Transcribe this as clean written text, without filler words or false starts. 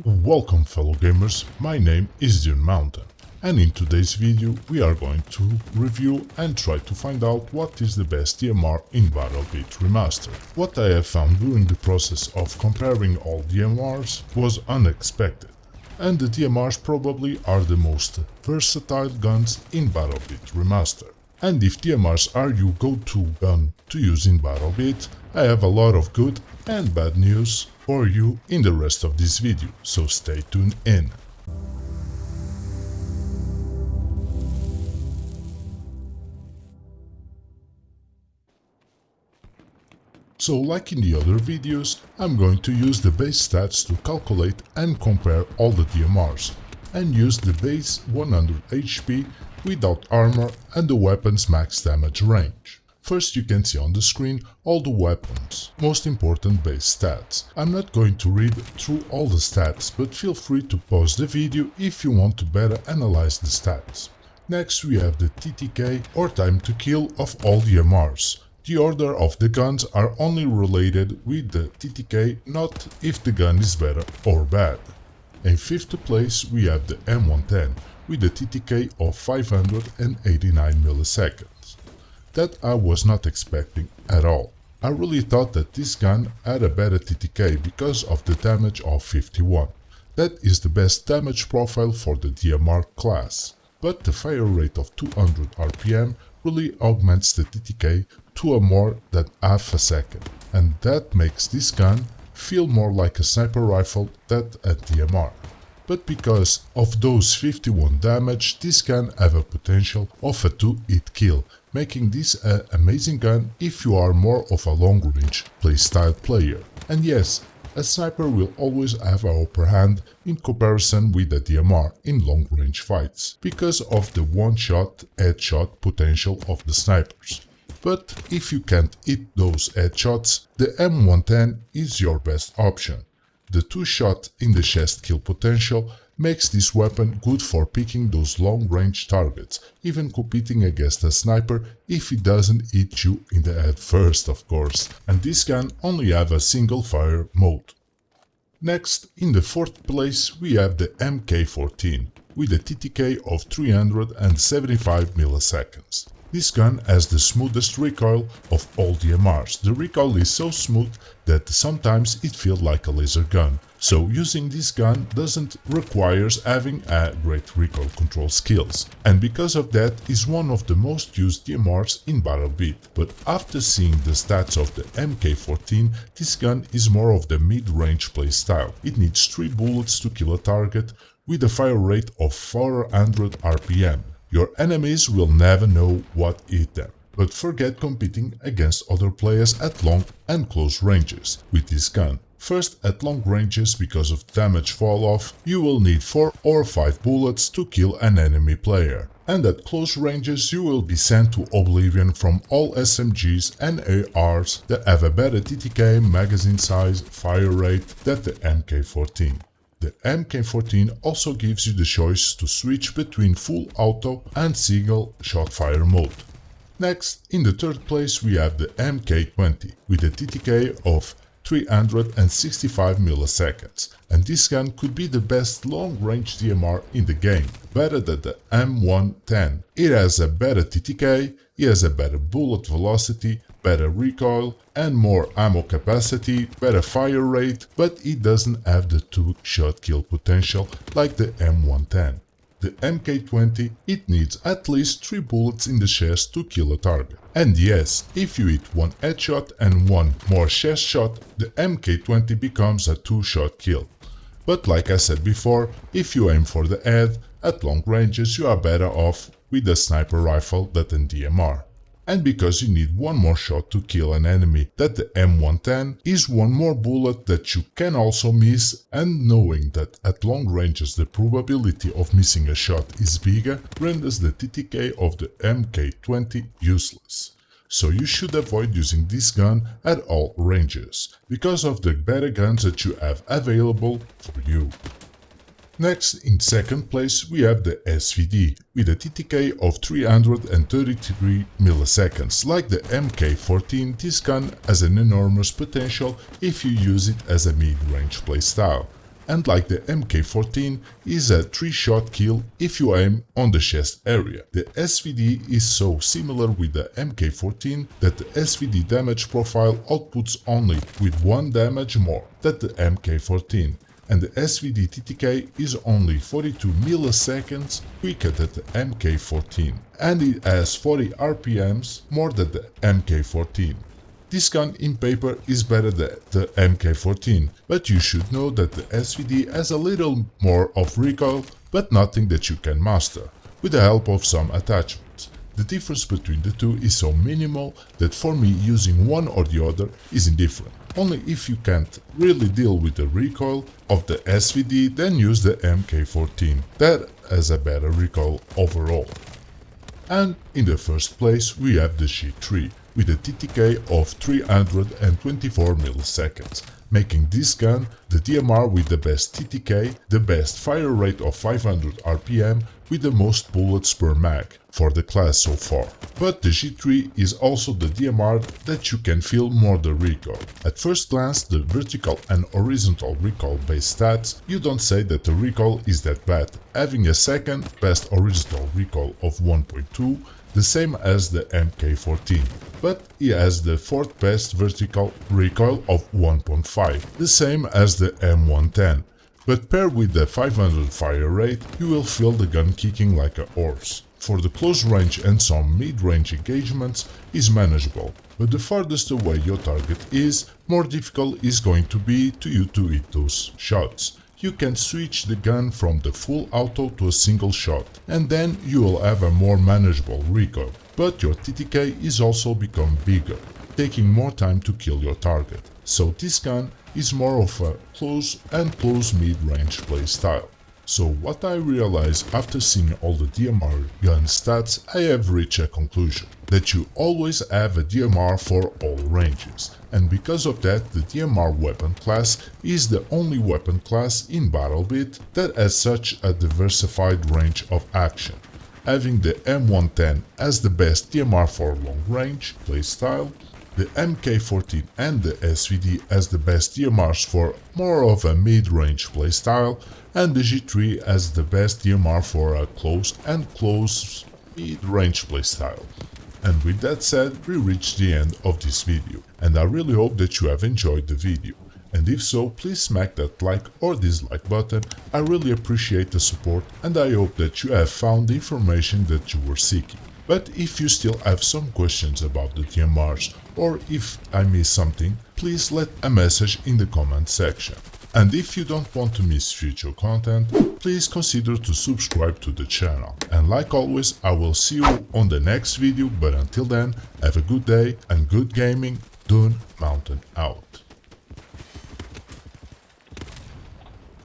Welcome fellow gamers, my name is Dune Mountain, and in today's video we are going to review and try to find out what is the best DMR in Battlebit Remastered. What I have found during the process of comparing all DMRs was unexpected, and the DMRs probably are the most versatile guns in Battlebit Remastered. And if DMRs are your go-to gun to use in Battlebit, I have a lot of good and bad news for you in the rest of this video, so stay tuned in. So like in the other videos, I'm going to use the base stats to calculate and compare all the DMRs, and use the base 100 HP without armor and the weapon's max damage range. First you can see on the screen all the weapons' most important base stats. I'm not going to read through all the stats, but feel free to pause the video if you want to better analyze the stats. Next we have the TTK or time to kill of all DMRs. The order of the guns are only related with the TTK, not if the gun is better or bad. In fifth place we have the M110 with a TTK of 589 milliseconds. That I was not expecting at all. I really thought that this gun had a better TTK because of the damage of 51. That is the best damage profile for the DMR class. But the fire rate of 200 RPM really augments the TTK to a more than half a second, and that makes this gun feel more like a sniper rifle than a DMR. But because of those 51 damage, this gun have a potential of a 2-hit kill, making this an amazing gun if you are more of a long-range playstyle player. And yes, a sniper will always have an upper hand in comparison with a DMR in long-range fights, because of the one-shot headshot potential of the snipers. But if you can't hit those headshots, the M110 is your best option. The 2-shot in the chest kill potential makes this weapon good for picking those long-range targets, even competing against a sniper if it doesn't hit you in the head first, of course, and this gun only have a single fire mode. Next, in the fourth place we have the MK14 with a TTK of 375 milliseconds. This gun has the smoothest recoil of all DMRs. The recoil is so smooth that sometimes it feels like a laser gun. So using this gun doesn't require having a great recoil control skills. And because of that is one of the most used DMRs in Battlebit. But after seeing the stats of the MK14, this gun is more of the mid-range playstyle. It needs 3 bullets to kill a target with a fire rate of 400 RPM. Your enemies will never know what hit them, but forget competing against other players at long and close ranges with this gun. First, at long ranges, because of damage fall off, you will need 4 or 5 bullets to kill an enemy player. And at close ranges you will be sent to oblivion from all SMGs and ARs that have a better TTK, magazine size, fire rate than the MK14. The MK14 also gives you the choice to switch between full auto and single shot fire mode. Next, in the third place we have the MK20 with a TTK of 365 milliseconds, and this gun could be the best long-range DMR in the game, better than the M110. It has a better TTK, it has a better bullet velocity, better recoil and more ammo capacity, better fire rate, but it doesn't have the 2-shot kill potential like the M110. The MK20, it needs at least 3 bullets in the chest to kill a target. And yes, if you hit 1 headshot and 1 more chest shot, the MK20 becomes a 2-shot kill. But like I said before, if you aim for the head, at long ranges you are better off with a sniper rifle than a DMR. And because you need 1 more shot to kill an enemy, that the M110 is 1 more bullet that you can also miss, and knowing that at long ranges the probability of missing a shot is bigger renders the TTK of the MK20 useless. So you should avoid using this gun at all ranges, because of the better guns that you have available for you. Next, in second place, we have the SVD, with a TTK of 333 milliseconds. Like the MK14, this gun has an enormous potential if you use it as a mid-range playstyle. and like the MK14 is a 3-shot kill if you aim on the chest area. The SVD is so similar with the MK14 that the SVD damage profile outputs only with 1 damage more than the MK14, and the SVD TTK is only 42 milliseconds quicker than the MK14, and it has 40 RPMs more than the MK14. This gun in paper is better than the MK14, but you should know that the SVD has a little more of recoil, but nothing that you can master, with the help of some attachments. The difference between the two is so minimal that for me using one or the other is indifferent. Only if you can't really deal with the recoil of the SVD, then use the MK14, that has a better recoil overall. And in the first place we have the G3, with a TTK of 324 milliseconds, making this gun the DMR with the best TTK, the best fire rate of 500 RPM, with the most bullets per mag for the class so far. But the G3 is also the DMR that you can feel more the recoil. At first glance, the vertical and horizontal recoil based stats, you don't say that the recoil is that bad, having a second best horizontal recoil of 1.2, the same as the MK14, but he has the 4th best vertical recoil of 1.5, the same as the M110. But paired with the 500 fire rate, you will feel the gun kicking like a horse. For the close range and some mid-range engagements is manageable, but the farthest away your target is, more difficult is going to be to you to hit those shots. You can switch the gun from the full auto to a single shot, and then you will have a more manageable recoil, but your TTK is also become bigger, taking more time to kill your target. So this gun is more of a close and close mid-range play style. So what I realized after seeing all the DMR gun stats, I have reached a conclusion that you always have a DMR for all ranges, and because of that the DMR weapon class is the only weapon class in Battlebit that has such a diversified range of action, having the M110 as the best DMR for long range playstyle, the MK14 and the SVD as the best DMRs for more of a mid-range playstyle, and the G3 as the best DMR for a close and close mid-range playstyle. And with that said, we reached the end of this video, and I really hope that you have enjoyed the video. And if so, please smack that like or dislike button, I really appreciate the support and I hope that you have found the information that you were seeking. But if you still have some questions about the DMRs or if I missed something, please let a message in the comment section. And if you don't want to miss future content, please consider to subscribe to the channel. And like always, I will see you on the next video, but until then, have a good day and good gaming. Dune Mountain out.